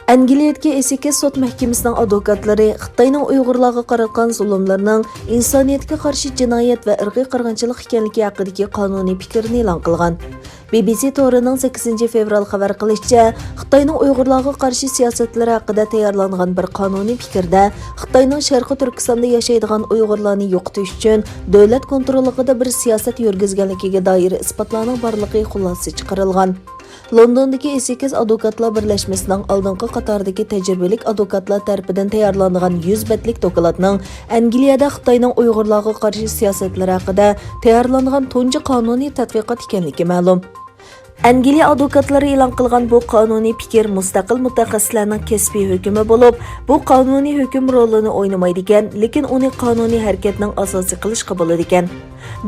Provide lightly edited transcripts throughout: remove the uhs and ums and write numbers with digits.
ئەنگىلىيەدىكى ئېسىكى سوت مەھكىمىسىنىڭ ئادۋوكاتلىرى خىتاينىڭ ئۇيغۇرلارغا قاراتقان زۇلۇملىرىنىڭ ئىنسانىيەتكە قارشى جىنايەت ۋە ئىرقىي قىرغىنچىلىق ئىكەنلىكى ھەققىدىكى قانۇنىي پىكىرنى ئېلان قىلغان. BBC تورىنىڭ 8 fevral xabar qilishicha, Xitoyning Uyg'urlarga qarshi siyosatlari haqida tayyorlangan bir qonuniy fikrda Xitoyning Sharqiy Turkistonda yashaydigan Uyg'urlarni yo'qotish uchun davlat kontrolligida bir siyosat yurgizganligiga doir isbotlarning borligi xulosa chiqarilgan. Londondagi S8 advokatlar birlashmasining oldingi qatordagi tajribalik advokatlar tarafidan tayyorlangan 100 betlik dokladning Angliyada Xitoyning Uyg'urlarga qarshi siyosatlari haqida tayyorlangan tunji qonuniy tadqiqot ekanligi ma'lum. Angliya advokatlari e'lon qilgan bu qonuniy fikr mustaqil mutaxassislarning kasbiy hukmi bo'lib, bu qonuniy hukm rolini o'ynamaydi ekan, lekin uni qonuniy harakatning asosi qilishga bo'ladi ekan.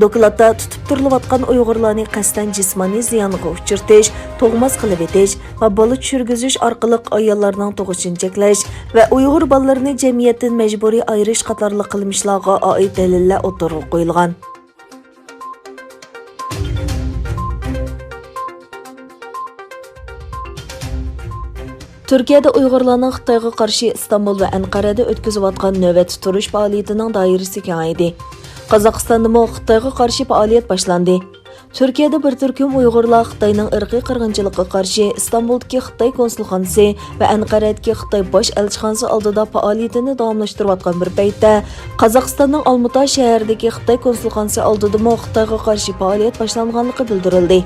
Dokladda tutib turilayotgan Uyg'urlarni qasddan jismoniy ziyonga uchirtish, tug'mas qilib etish va bola tushirgizish orqali ayollarning tug'ishini cheklash va Uyg'ur bolalarini jamiyatdan majburiy ayirish qatorli qilmishlarga oid dalillar o'tirg'a qo'yilgan. Türkiyədə Uyğurlarning Xitayğa qarşı İstanbul və Anqarada ötküzüyotgan növbəti turuş fəaliyyətinin dairəsi kengaydi. Qozog'istonda Xitayğa qarşı fəaliyyət başlandı. Türkiyədə bir türküm Uyğurlar Xitayning irqiy qirg'inchiligiga qarshi İstanbuldagi Xitay konsulxonasi və Anqaradagi Xitay bosh elchixonasi oldida faoliyatini davomlashtirayotgan bir paytda Qozog'istonning Olmuta shahridagi Xitay konsulxonasi oldida Xitayga qarshi faoliyat boshlanganligi bildirildi.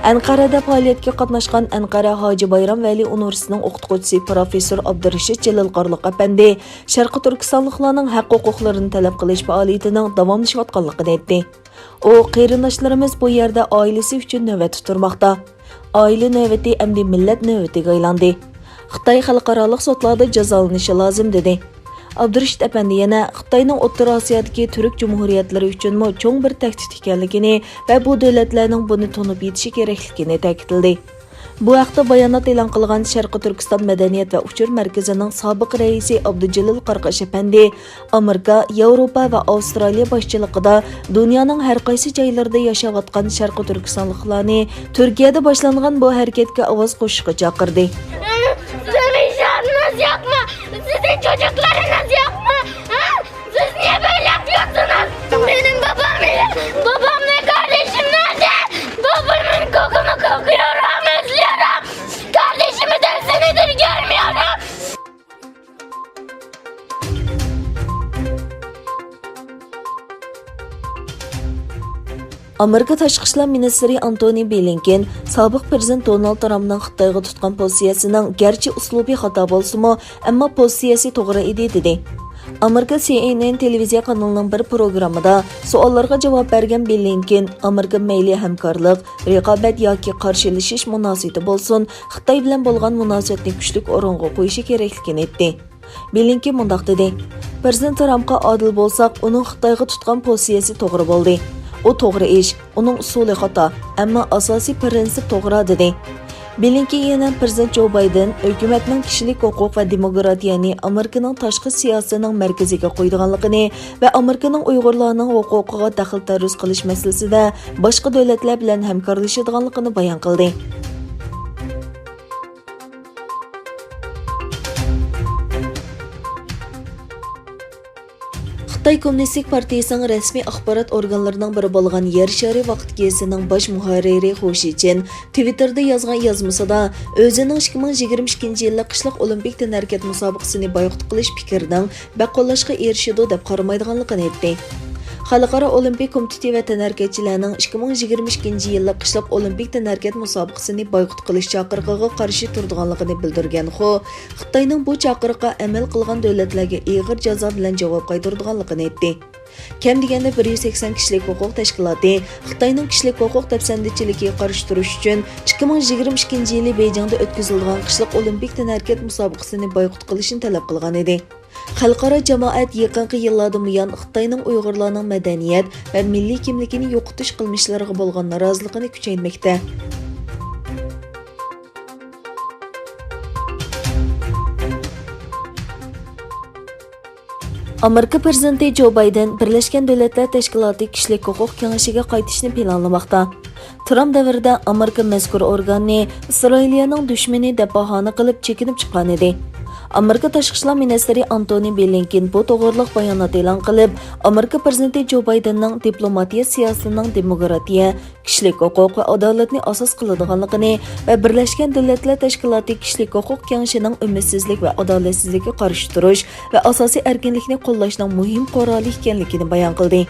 Anqarada faoliyatga qatnashgan Anqara Hoji Bayram Vali universitetining o'qituvchisi professor Abdurashid Jalil Qorliq apandi Sharqiy Turkistonliklarning haq-huquqlarini talab qilish faoliyatining davomlashayotganligini aytdi. U qarindoshlarimiz bu yerda oilasi uchun navbat turmoqda. Oila növbəti endi millat növətiga aylandi. Xitoy xalqaro sotlarda jazolanishi lozim dedi. Abdurashid apandi yana Xitoyning O'rta Osiyodagi Turk Cumhuriyatlari uchun cho'ng bir tahdid ekanligini va bu davlatlarning buni tunib yetishi kerakligini ta'kidladi. Bu haqda bayonot e'lon qilgan Sharqiy Turkiston madaniyat va uchur markazining sobiq raisi Abdujalil Qarqash apandi Amerika, Yevropa va Avstraliya boshchiligida dunyoning har qaysi joylarida yashayotgan Sharqiy Turkistonliklarni Turkiyada boshlangan bu harakatga ovoz qo'shishga chaqirdi. Sizin çocuklarınız yok mu? Ha? Siz niye böyle yapıyorsunuz? Benim babam ve kardeşim nerede? Babamın kokunu kokuyorum, özlüyorum. Kardeşimi de senedir görmüyorum. Amerika Tashqi ishlar ministri Antony Blinken sobiq prezident Donald Trampning Xitoyga tutqan pozitsiyasining garchi uslubi xato bo'lsa-mu, ammo pozitsiyasi to'g'ri edi dedi. Amerika CNN televiziya kanalining bir programmada savollarga javob bergan Blinken, Amerika mayli hamkorlik, raqobat yoki qarshilashish munosabati bo'lsin, Xitoy bilan bo'lgan munosabatni kuchli o'ringa qo'yishi kerakligini aytdi. Blinken mundaq dedi: Prezident Trampga odil bo'lsak, uning Xitoyga tutqan pozitsiyasi to'g'ri bo'ldi. O to'g'ri ish, uning usuli xato, ammo asosiy prinsip to'g'ri dedi. Blinken yana prezident Joe Biden hukumatning kishilik huquq va demokratiyani Amerikaning tashqi siyosatining markaziga qo'yganligini va Amerikaning Uyg'urlarning huquqiga daxl-taruz qilish masalasida boshqa davlatlar bilan hamkorlashadiganligini bayon qildi. Xitoy Kommunistik partiyasining rasmiy axborot organlarining biri bo'lgan Yer shari vaqt gazetining bosh muharriri Xu Shichin Twitterda yozgan yozmasida o'zining 2022-yilda qishliq o'limpik tەnhəriكەت musobaqasini boyqut qilish fikrining baqollashga erishidi deb qaramaydiganligini aytdi. Xalqaro Olimpik komiteti va tənhəriكەtçilərning 2022-yilda qishliq o'limpik tənhəriكەت musobaqasini boyqut qilish chaqirig'iga qarshi turadiganligini bildirgan Xu, Xitoyning bu chaqiriqqa amal qilgan davlatlarga og'ir jazo bilan javob qaytaradiganligini aytdi. Kam deganda 180 kishilik huquq tashkiloti Xitoyning kishilik huquq dafsandichiligiga qarshi turish uchun 2022-yili Beyjingda o'tkazilgan qishliq o'limpik tənhəriكەت musobaqasini boyqut qilishni talab qilgan edi. Xalqaro jamoat yaqinqi yillardan buyon Xitoyning Uyg'urlarning madaniyat va milliy kimligini yo'qotish qilmishlariga bo'lgan noroziligini kuchaytirmoqda. Amerika prezidenti Joe Biden Birleşken Devletler Teşkilatı Kişilik Hukuk Kengashiga qaytishni planlamoqda. Trump davrida Amerika mazkur organni İsrailning dushmani deb bahona qilib chekinib chiqqan edi. Amerika Tashqi ishlar ministri Antony Blinken bu to'g'riliq bayonot e'lon qilib, Amerika prezidenti Joe Bidenning diplomatiya siyosatining demokratiya, kishilik huquq va adolatni asos qiladiganligini va Birlashgan Davlatlar Tashkiloti Kishilik huquq kengashining umidsizlik va adolatsizlikka qarshi turish va asosiy erkinlikni qo'llashning muhim quroli ekanligini bayon qildi.